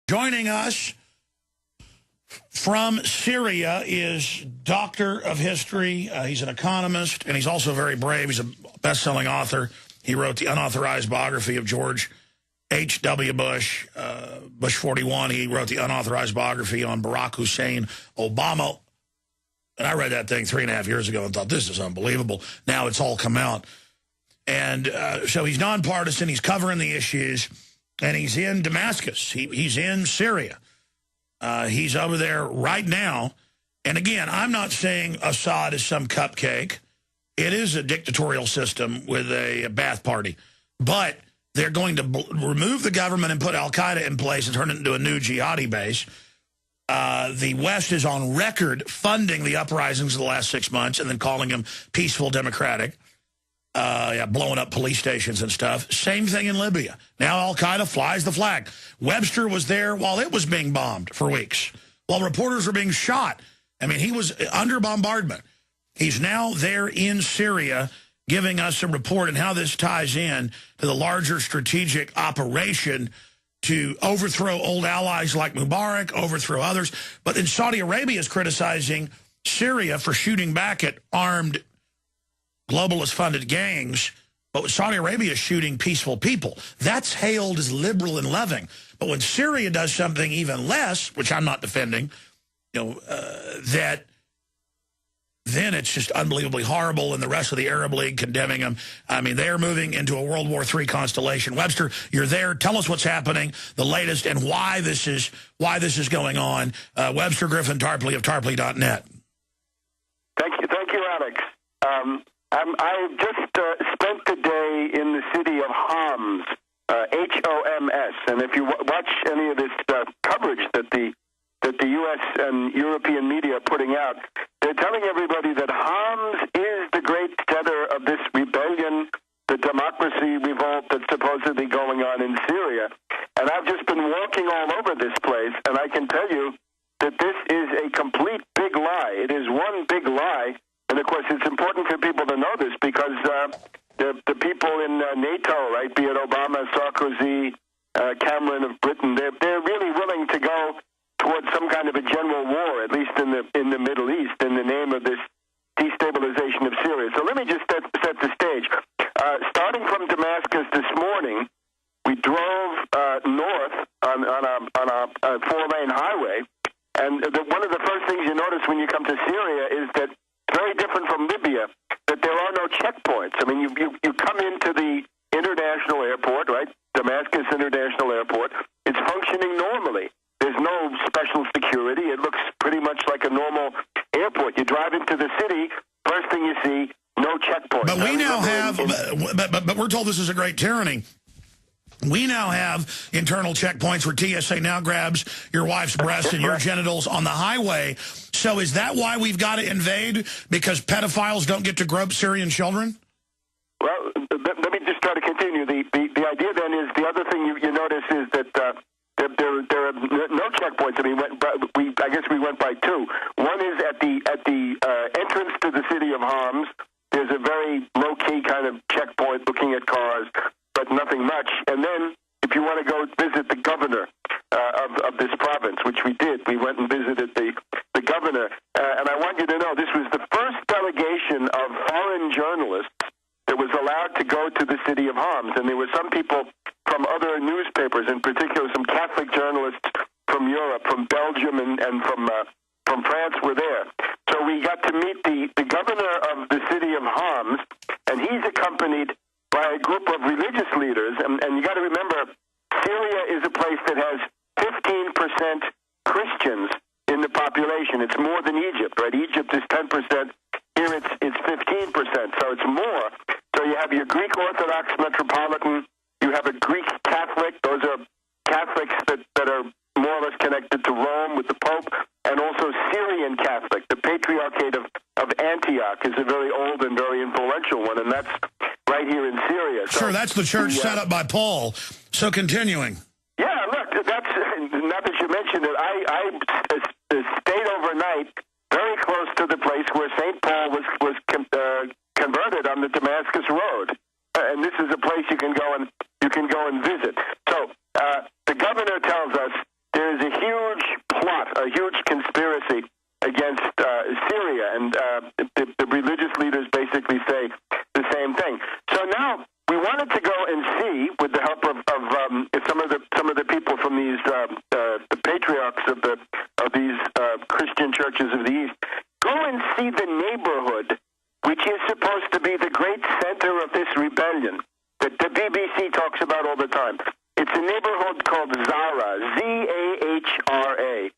Joining us from Syria is Doctor of History. He's an economist, and he's also very brave. He's a best-selling author. He wrote the unauthorized biography of George H.W. Bush, Bush 41. He wrote the unauthorized biography on Barack Hussein Obama. And I read that thing 3.5 years ago and thought, this is unbelievable. Now it's all come out. And so he's nonpartisan. He's covering the issues. And he's in Damascus. He's in Syria. He's over there right now. And again, I'm not saying Assad is some cupcake. It is a dictatorial system with a bath party. But they're going to remove the government and put al-Qaeda in place and turn it into a new jihadi base. The West is on record funding the uprisings of the last 6 months and then calling them peaceful, democratic. Blowing up police stations and stuff. Same thing in Libya. Now al-Qaeda flies the flag. Webster was there while it was being bombed for weeks, while reporters were being shot. I mean, he was under bombardment. He's now there in Syria giving us a report on how this ties in to the larger strategic operation to overthrow old allies like Mubarak, overthrow others. But then Saudi Arabia is criticizing Syria for shooting back at armed globalist-funded gangs, but Saudi Arabia is shooting peaceful people. That's hailed as liberal and loving. But when Syria does something even less, which I'm not defending, then it's just unbelievably horrible, and the rest of the Arab League condemning them. I mean, they're moving into a World War III constellation. Webster, you're there. Tell us what's happening, the latest, and why this is going on. Webster Griffin Tarpley of Tarpley.net. Thank you, Alex. I just spent the day in the city of Homs, H-O-M-S, and if you watch any of this coverage that the U.S. and European media are putting out, they're telling everybody that Homs is the great center of this rebellion, the democracy revolt that's supposedly going on in Syria. And I've just been walking all over this place, and I can tell you that this is a complete big lie. It is one big lie. And, of course, it's important for people to know this because the people in NATO, right, be it Obama, Sarkozy, Cameron of Britain, they're really willing to go towards some kind of a general war, at least in the Middle East, in the name of this destabilization of Syria. So let me just set the stage. Starting from Damascus this morning, we drove north on a four-lane highway, and one of the first things you notice when you come to Syria is that very different from Libya, that there are no checkpoints. I mean, you come into the international airport, right, Damascus International Airport. It's functioning normally. There's no special security. It looks pretty much like a normal airport. You drive into the city, first thing you see, no checkpoints. But we now have, but we're told this is a great tyranny. We now have internal checkpoints where TSA now grabs your wife's breast and your genitals on the highway. So is that why we've got to invade? Because pedophiles don't get to grope Syrian children? Well, let me just try to continue. The idea then is the other thing you notice is that there are no checkpoints. I mean, I guess we went by two. One is at the entrance to the city of Homs. There's a very low-key kind of checkpoint looking at cars, but nothing much. And then if you want to go visit the governor of this province, which we did, we went and visited the governor. And I want you to know this was the first delegation of foreign journalists that was allowed to go to the city of Homs. And there were some people from other newspapers, in particular some Catholic journalists from Europe, from Belgium, and from France were there. So we got to meet the governor of the city of Homs, and he's accompanied by a group of religious leaders. And you got to remember, Syria is a place that has 15% Christians in the population. It's more than Egypt, right? Egypt is 10%. Here it's 15%, so it's more. So you have your Greek Orthodox Metropolitan, you have a Greek Catholic. Those are Catholics that are more or less connected to Rome with the Pope, and also Syrian Catholic. The Patriarchate of Antioch is a very old and very influential one, and that's right here in Syria. So sure, that's the church set up by Paul. So continuing. Yeah, look, that's not that you mentioned it. I stayed overnight very close to the place where St. Paul was converted on the Damascus Road, and this is a place you can go and visit. So the governor tells us a huge conspiracy against Syria, and the religious leaders basically say the same thing. So now we wanted to go and see, with the help of some of the people from these the patriarchs of these Christian churches of the East, go and see the neighborhood which is supposed to be the great center of this rebellion that the BBC talks about all the time. It's a neighborhood called Zara, Zahra.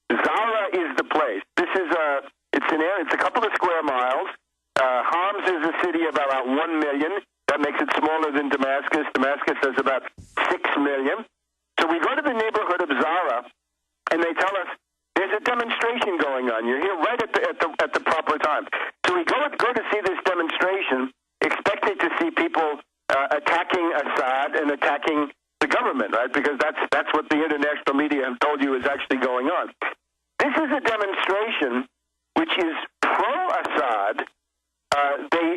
Zara is the place. This is it's an area. It's a couple of square miles. Homs is a city of about 1 million. That makes it smaller than Damascus. Damascus has about 6 million. So we go to the neighborhood of Zara, and they tell us there's a demonstration going on. You're here right at the proper time. So we go to see this demonstration, expecting to see people attacking Assad and attacking the government, right? Because that's what the international media have told you is actually going on. This is a demonstration which is pro-Assad.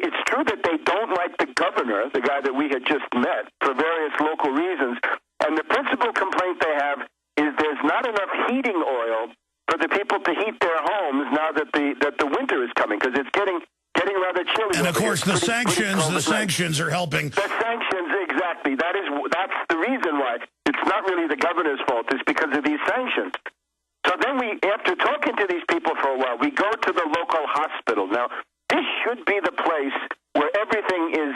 It's true that they don't like the governor, the guy that we had just met, for various local reasons. And the principal complaint they have is there's not enough heating oil for the people to heat their homes now that the winter is coming, because it's getting rather chilly. And of course, the sanctions are helping. The sanctions, exactly. That's the reason why. It's not really the governor's fault. It's because of these sanctions. So then after talking to these people for a while, we go to the local hospital. Now, this should be the place where everything is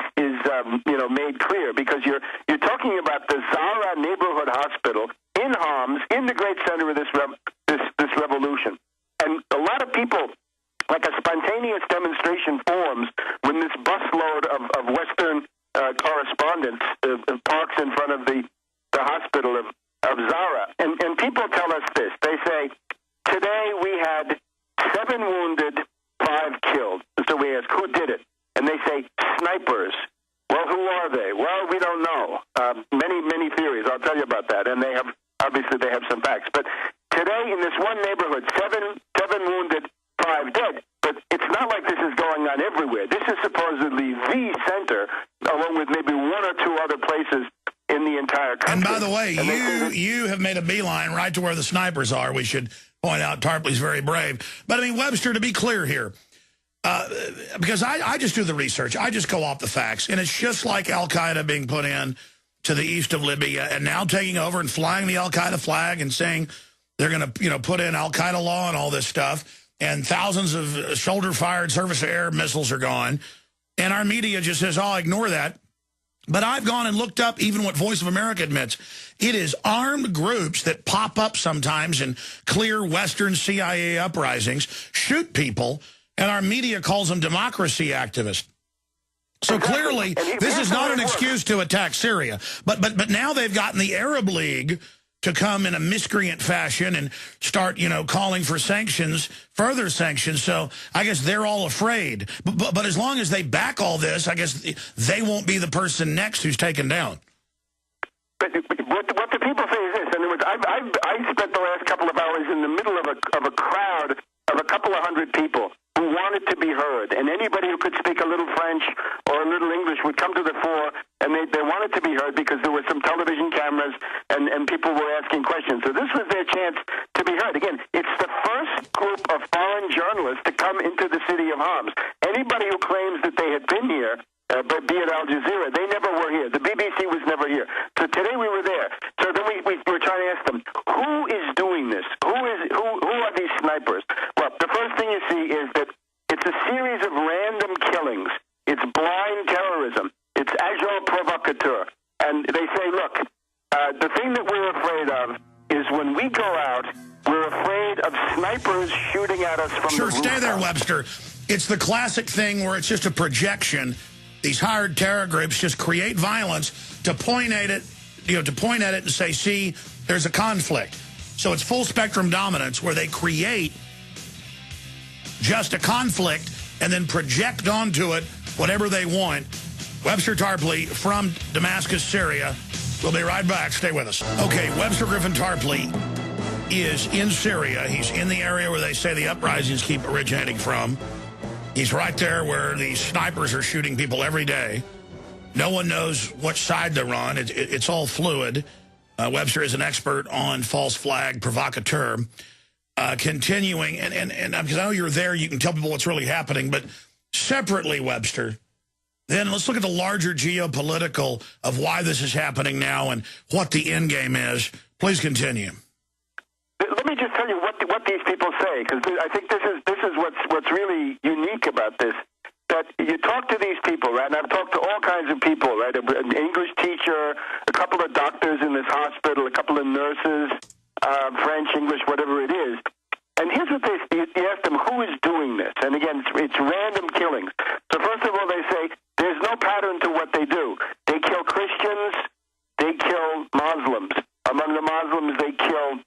made clear, because you're talking about the Zara Neighborhood Hospital in Homs, in the great center of this revolution. And a lot of people, like a spontaneous demonstration forms when this busload of Western correspondents parks in front of the hospital of Zara. And people tell us this. They say, today we had 7 wounded, 5 killed. So we ask, who did it? And they say, snipers. Well, who are they? Well, we don't know. Many theories. I'll tell you about that. And they have some facts. But today in this one neighborhood, 7 wounded, 5 dead. But it's not like this is going on everywhere. This is supposedly the center, along with maybe 1 or 2 other places in the entire country. And by the way, you have made a beeline right to where the snipers are. We should point out Tarpley's very brave. But I mean, Webster, to be clear here, because I just do the research. I just go off the facts. And it's just like al-Qaeda being put in to the east of Libya and now taking over and flying the al-Qaeda flag and saying they're going to put in al-Qaeda law and all this stuff. And thousands of shoulder-fired surface-to-air missiles are gone. And our media just says, oh, ignore that. But I've gone and looked up even what Voice of America admits. It is armed groups that pop up sometimes in clear Western CIA uprisings, shoot people, and our media calls them democracy activists. So clearly, this is not an excuse to attack Syria. But now they've gotten the Arab League to come in a miscreant fashion and start, calling for sanctions, further sanctions. So I guess they're all afraid. But as long as they back all this, I guess they won't be the person next who's taken down. But what the people say is this. In other words, I spent the last couple of hours in the middle of a crowd of a couple of hundred people who wanted to be heard. And anybody who could speak a little French or a little English would come to the fore, and they wanted to be heard because there were some television cameras and people were asking questions. So this was their chance to be heard. Again, it's the first group of foreign journalists to come into the city of Homs. Anybody who claims that they had been here, but be it Al Jazeera, they never were here. The BBC was never here. So today we were there. So then we were trying to ask them, who is doing this? Who are these snipers? Well, the first thing you see is that it's a series of random killings. It's blind terrorism. It's agent provocateur. And they say, look, the thing that we're afraid of is when we go out, we're afraid of snipers shooting at us from the rooftop. Stay there, Webster. It's the classic thing where it's just a projection. These hired terror groups just create violence to point at it, and say, see, there's a conflict. So it's full spectrum dominance where they create just a conflict and then project onto it whatever they want. Webster Tarpley from Damascus, Syria. We'll be right back. Stay with us. Okay, Webster Griffin Tarpley is in Syria. He's in the area where they say the uprisings keep originating from. He's right there where these snipers are shooting people every day. No one knows which side they're on. It's all fluid. Webster is an expert on false flag provocateur. continuing, and because I know you're there, you can tell people what's really happening, but separately, Webster, then let's look at the larger geopolitical of why this is happening now and what the end game is. Please continue. Let me just tell you what these people say, because I think this is what's really unique about this. That you talk to these people, right? And I've talked to all kinds of people, right? An English teacher, a couple of doctors in this hospital, a couple of nurses, French, English, whatever it is. And here's what you ask them, who is doing this? And again, it's random killings. So first of all, they say there's no pattern to what they do. They kill Christians, they kill Muslims. Among the Muslims, they kill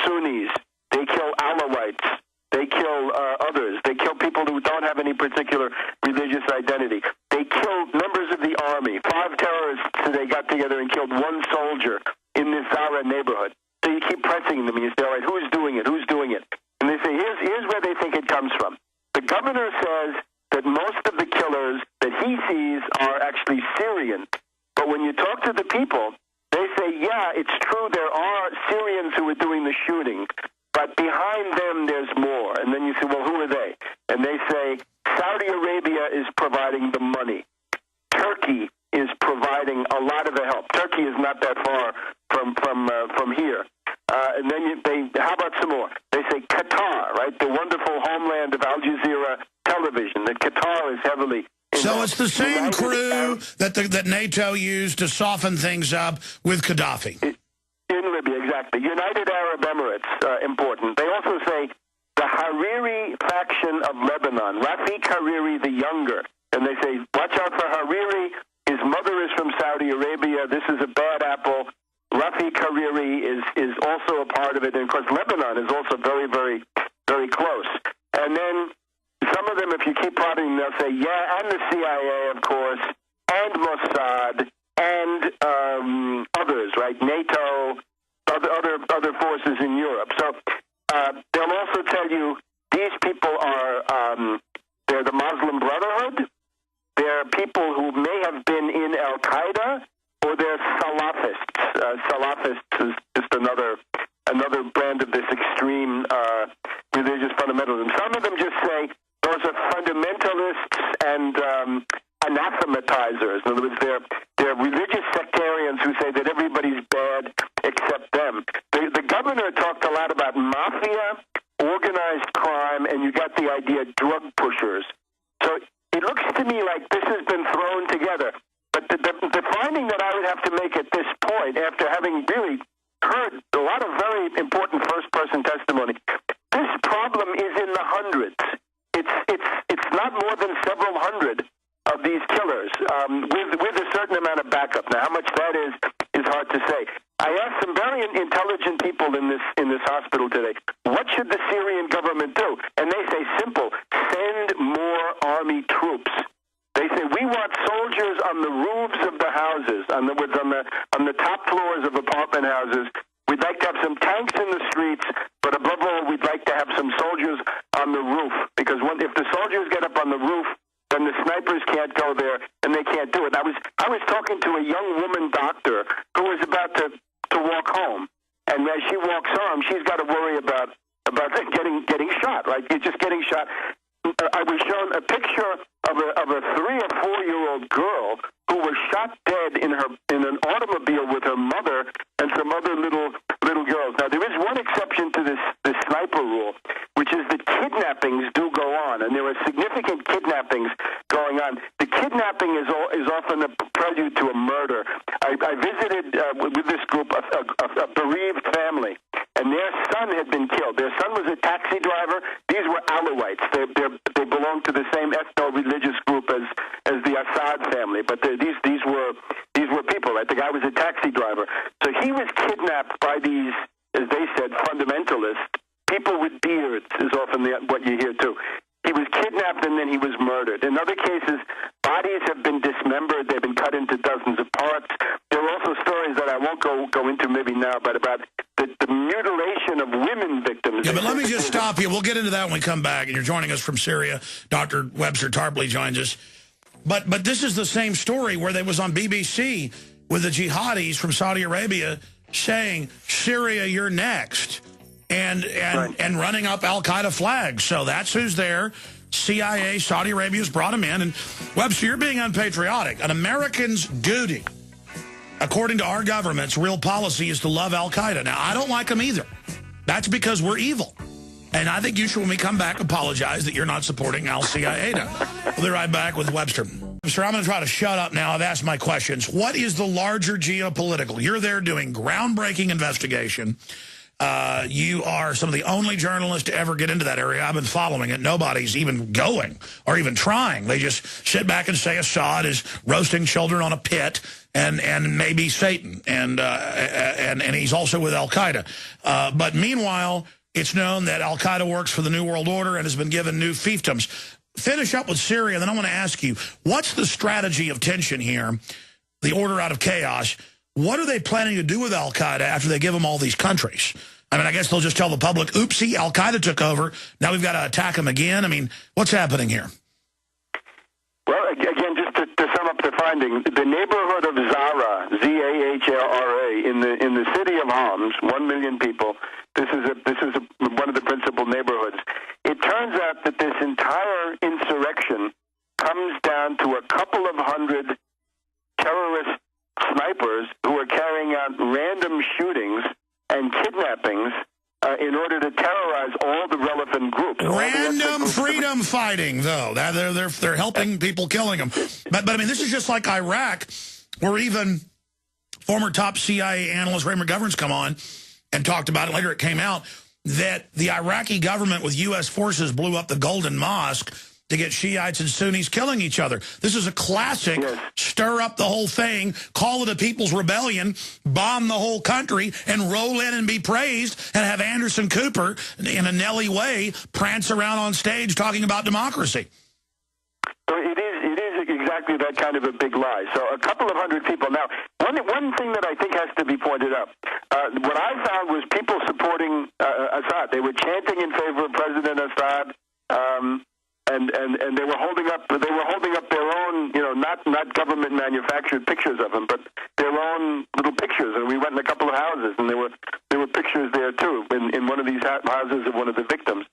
Sunnis, they kill Alawites, they kill others. They kill people who don't have any particular religious identity. They kill members of the army. 5 terrorists today got together and killed 1 soldier in this Zara neighborhood. So you keep pressing them and you say, all right, who's doing it? Who's doing it? And they say, here's where they think it comes from. The governor says that most of the killers that he sees are actually Syrian. But when you talk to the people, they say, yeah, it's true, there are Syrians who are doing the shooting, but behind them there's more. And then you say, well, who are they? And they say, Saudi Arabia is providing the money. Turkey is providing a lot of the help. Turkey is not that far from here. And then how about some more? They say Qatar, right? The wonderful homeland of Al Jazeera television. That Qatar is heavily involved. So it's the same crew that NATO used to soften things up with Gaddafi. In Libya, exactly. United Arab Emirates, important. They also say the Hariri faction of Lebanon, Rafik Hariri the Younger. And they say, watch out for Hariri. His mother is from Saudi Arabia. This is a bad apple. Rafik Hariri is also a part of it. And, of course, Lebanon is also very, very, very close. And then some of them, if you keep prodding, they'll say, yeah, and the CIA, of course, and Mossad, and others, right? NATO, other forces in Europe. So they'll also tell you these people are they're the Muslim Brotherhood. They're people who may have been in Al-Qaeda, or they're Salafists. Salafists is just another brand of this extreme religious fundamentalism. Some of them just say those are fundamentalists and anathematizers. In other words, they're religious sectarians who say that everybody's bad except them. The governor talked a lot about mafia, organized crime, and you got the idea drug pushers. So it looks to me like this has been thrown together. But the finding that I would have to make at this point, after having really heard a lot of very important first-person testimony, this problem is in the hundreds. It's not more than several hundred of these killers, with a certain amount of backup. Now, how much that is hard to say. I asked some very intelligent people in this hospital today, what should the Syrian government do? And they say simple: send more army troops. They say we want soldiers on the roofs of the houses, on the top floors of apartment houses. We'd like to have some tanks in the streets, but above all, we'd like to have some soldiers on the roof, because if the soldiers get up on the roof, then the snipers can't go there, and they can't do it. I was talking to a young woman doctor who was about to walk home, and as she walks home, she's got to worry about getting shot. Right? You're just getting shot. I was shown a picture of a 3 or 4 year old girl who was shot dead in an automobile with her mother and some other little girls. Now there is one exception to this sniper rule, which is that kidnappings do go on, and there are significant kidnappings going on. The kidnapping is often a prelude to a murder. I visited with this group a bereaved family, and their son had been killed. Their son was a taxi driver. These were Alawites. They belonged to the same ethno-religious group as the Assad family, but these were people, right? The guy was a taxi driver. So he was kidnapped by these, as they said, fundamentalists. People with beards is often what you hear too. He was kidnapped and then he was murdered. In other cases, bodies have been dismembered. They've been cut into dozens of parts. There are also stories that I won't go into maybe now, but about the mutilation of women victims. Yeah, but let me just stop you. We'll get into that when we come back. And you're joining us from Syria. Dr. Webster Tarpley joins us. But this is the same story where they was on BBC with the jihadis from Saudi Arabia saying, Syria, you're next. And and running up al-Qaeda flags. So that's who's there. CIA, Saudi Arabia's brought him in. And Webster, you're being unpatriotic. An American's duty, according to our government's real policy, is to love al-Qaeda. Now, I don't like them either. That's because we're evil. And I think you should, when we come back, apologize that you're not supporting al-Qaeda. We'll be right back with Webster. Webster, I'm going to try to shut up now. I've asked my questions. What is the larger geopolitical? You're there doing groundbreaking investigation. You are some of the only journalists to ever get into that area. I've been following it. Nobody's even going or even trying. They just sit back and say Assad is roasting children on a pit and maybe Satan. And he's also with al-Qaeda. But meanwhile, it's known that al-Qaeda works for the New World Order and has been given new fiefdoms. Finish up with Syria, then I want to ask you, what's the strategy of tension here, the order out of chaos? What are they planning to do with al-Qaeda after they give them all these countries? I mean, I guess they'll just tell the public, oopsie, al-Qaeda took over. Now we've got to attack them again. I mean, what's happening here? Well, again, just to sum up the finding, the neighborhood of Zara, Z-A-H-R-A, in the city of Homs, 1 million people, this is one of the principal neighborhoods. It turns out that this entire insurrection comes down to a couple of hundred terrorist snipers who are carrying out random shootings and kidnappings in order to terrorize all the relevant groups. Random freedom fighting, though. They're helping people, killing them. But I mean, this is just like Iraq, where even former top CIA analyst Ray McGovern's come on and talked about it. Later it came out that the Iraqi government with U.S. forces blew up the Golden Mosque to get Shiites and Sunnis killing each other. This is a classic, stir up the whole thing, call it a people's rebellion, bomb the whole country, and roll in and be praised, and have Anderson Cooper, in a Nelly way, prance around on stage talking about democracy. So it is exactly that kind of a big lie. So a couple of hundred people. Now, one thing that I think has to be pointed out, what I found was people supporting Assad. They were chanting in favor of President Assad, and they were holding up their own, not government manufactured pictures of him, but their own little pictures. And we went in a couple of houses, and there were pictures there too in one of these houses of one of the victims.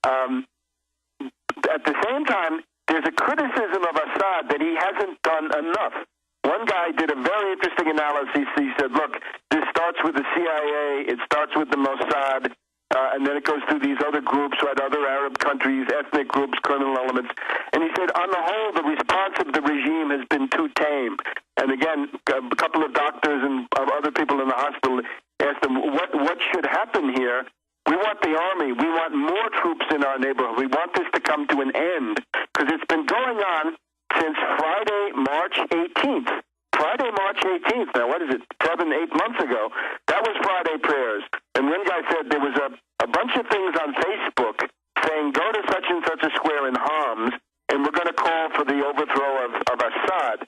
At the same time, there's a criticism of Assad that he hasn't done enough. One guy did a very interesting analysis. He said, look, this starts with the CIA, it starts with the Mossad, and then it goes through these other groups, right, other Arab countries, ethnic groups, criminal elements. And he said, on the whole, the response of the regime has been too tame. And again, a couple of doctors and other people in the hospital asked him, what should happen here? We want the army. We want more troops in our neighborhood. We want this to come to an end, because it's been going on since Friday, March 18th. Friday, March 18th. Now, what is it, 7, 8 months ago? That was Friday prayers. And one guy said there was a bunch of things on Facebook saying, go to such and such a square in Homs, and we're going to call for the overthrow of Assad.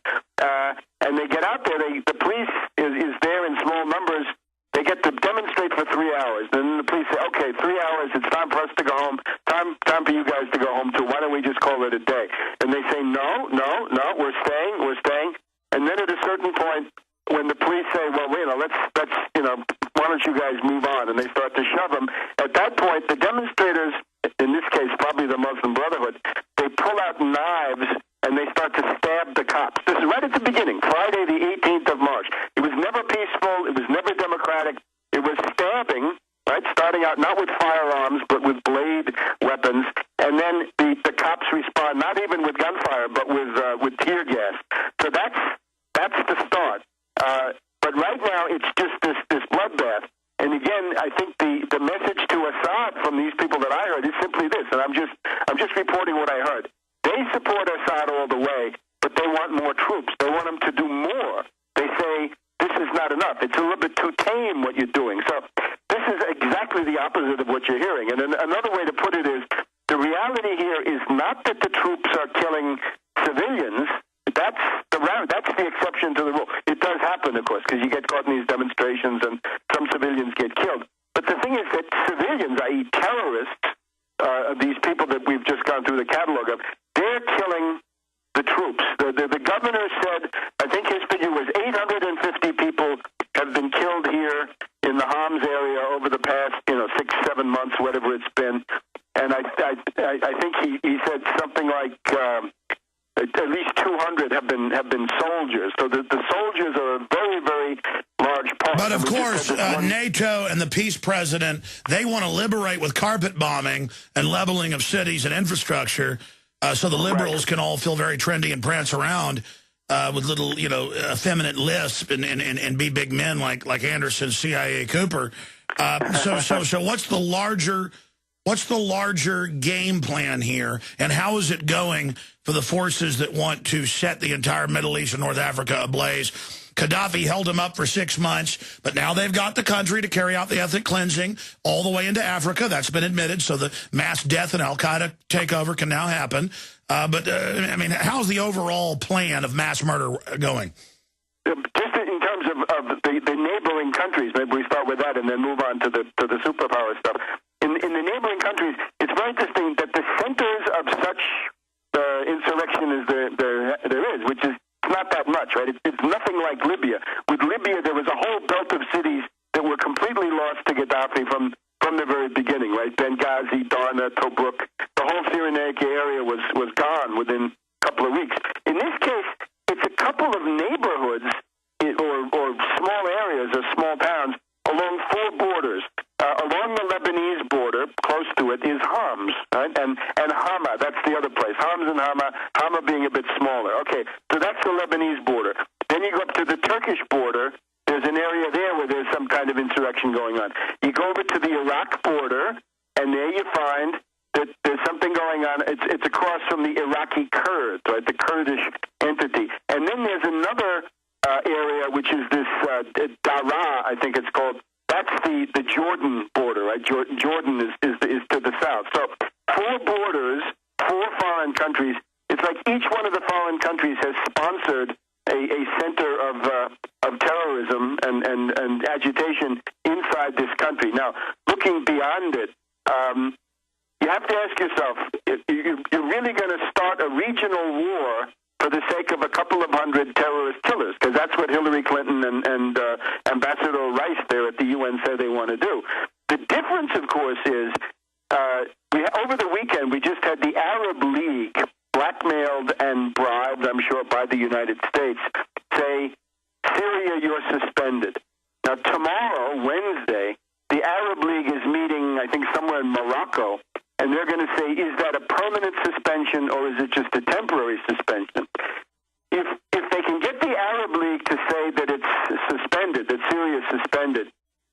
And they get out there. The police is there in small numbers. They get to demonstrate for 3 hours. Then the police say, okay, 3 hours, it's time for us to go home. Time for you guys to go home, too. Why don't we just call it a day? And they say, no, we're staying. And then at a certain point, when the police say, well, let's why don't you guys move on? And they start to shove them. At that point, the demonstrators, in this case, probably the Muslim Brotherhood, they pull out knives and they start to stab the cops. This is right at the beginning, Friday the 18th of March. It was never peaceful. It was never democratic. It was stabbing, right, starting out not with firearms but with blade weapons. And then the cops respond, not even with gunfire, but with tear gas. So that's the start. But right now, it's just this bloodbath. And again, I think the message to Assad from these people that I heard is simply this, and I'm just reporting what I heard. They support Assad all the way, but they want more troops. They want him to do more. They say, this is not enough. It's a little bit too tame what you're doing. So this is exactly the opposite of what you're hearing. And another way to put it is, the reality here is not that the troops are killing civilians. That's the exception to the rule. It does happen, of course, because you get caught in these demonstrations and some civilians get killed. But the thing is that civilians, i.e. terrorists, these people that we've just gone through the catalog of, they're killing the troops. The governor said, I think his figure was 850 people have been killed here in the Homs area over the past 6-7 7 months, whatever it's been. And I think he said something like at least 200 have been soldiers. So the soldiers are a very, very large part. But of course, NATO and the peace president, they want to liberate with carpet bombing and leveling of cities and infrastructure, so the liberals can all feel very trendy and prance around with little, effeminate lisp and be big men like Anderson, CIA Cooper. So what's the larger game plan here, and how is it going for the forces that want to set the entire Middle East and North Africa ablaze? Gaddafi held them up for 6 months, but now they've got the country to carry out the ethnic cleansing all the way into Africa. That's been admitted, so the mass death and al-Qaeda takeover can now happen. But how's the overall plan of mass murder going? Just in terms of the neighboring countries, maybe we start with that and then move on to the superpower stuff. In the neighboring countries, it's very interesting that the centers of such insurrection as there is, which is not that much, right? It's nothing like Libya. With Libya, there was a whole belt of cities that were completely lost to Gaddafi from the very beginning, right? Benghazi, Darna, Tobruk, the whole Cyrenaica area was gone within a couple of weeks. In this case, it's a couple of neighborhoods or small areas or small towns along 4 borders. Along the Lebanese border, close to it, is Homs, right? And Hama, that's the other place. Homs and Hama being a bit smaller. Okay, so that's the Lebanese border. Then you go up to the Turkish border. There's an area there where there's some kind of insurrection going on. You go over to the Iraq border, and there you find that there's something going on. It's across from the Iraqi Kurds, right, the Kurdish entity. And then there's another area, which is this Daraa, I think it's called. That's the Jordan border, right? Jordan is to the south. So 4 borders, 4 foreign countries. It's like each one of the foreign countries has sponsored a center of terrorism and agitation inside this country. Now, looking beyond it, you have to ask yourself, you're really going to start a regional war for the sake of a couple of hundred terrorist killers, because that's what Hillary Clinton and Ambassador Rice there at the UN say they want to do. The difference, of course, is over the weekend we just had the Arab League, blackmailed and bribed, I'm sure, by the United States, say, Syria, you're suspended. Now, tomorrow, Wednesday, the Arab League is meeting, I think, somewhere in Morocco, and they're going to say, is that a permanent suspension or is it just a temporary suspension? If they can get the Arab League to say that it's suspended, that Syria is suspended,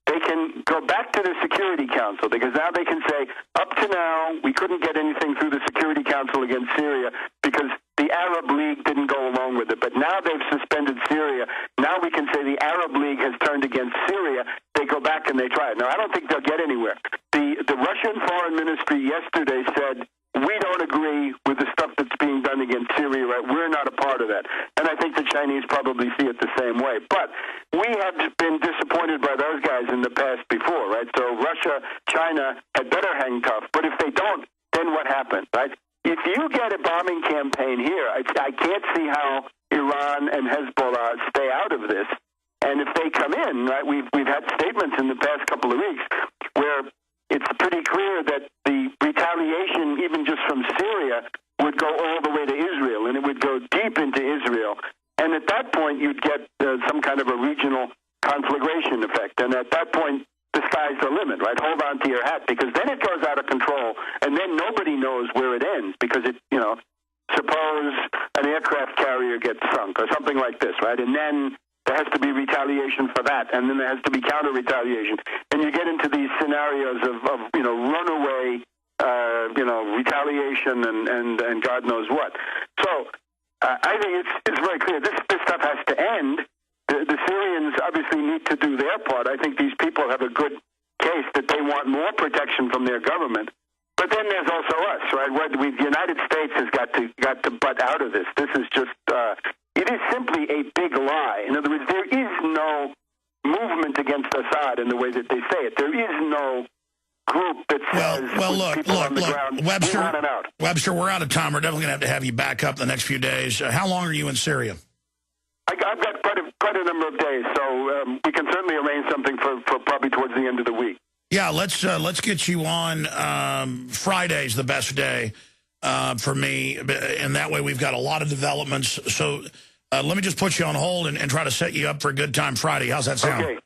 they can go back to the Security Council, because now they can say, up to now, we couldn't get anything through the Security Council against Syria because the Arab League didn't go along with it. But now they've suspended Syria. Now we can say the Arab League has turned against Syria. They go back and they try it. Now, I don't think they'll get anywhere. The Russian Foreign Ministry yesterday said, we don't agree with the stuff that's being done against Syria, right? We're not a part of that. And I think the Chinese probably see it the same way. But we have been disappointed by those guys in the past before, right? So Russia, China had better hang tough. But if they don't, then what happens, right? If you get a bombing campaign here, I can't see how Iran and Hezbollah stay out of this. And if they come in, right, we've had statements in the past couple of weeks where it's pretty clear that the retaliation, even just from Syria, would go all the way to Israel, and it would go deep into Israel. And at that point, you'd get some kind of a regional conflagration effect. And at that point, the sky's the limit, right? Hold on to your hat, because then it goes out of control, and then nobody knows where it ends, because suppose an aircraft carrier gets sunk or something like this, right? And then there has to be retaliation for that, and then there has to be counter-retaliation. And you get into these scenarios of runaway, retaliation and God knows what. So I think it's very clear. This stuff has to end. The Syrians obviously need to do their part. I think these people have a good case that they want more protection from their government. But then there's also us, right? The United States has got to butt out of this. This is just it is simply a big lie. In other words, there is no movement against Assad in the way that they say it. There is no group that says people on the ground, Webster, we're out of time. We're definitely going to have you back up the next few days. How long are you in Syria? I've got quite a number of days, so we can certainly arrange something for probably towards the end of the week. Yeah, let's get you on. Friday's the best day for me, and that way we've got a lot of developments. So let me just put you on hold and try to set you up for a good time Friday. How's that sound? Okay.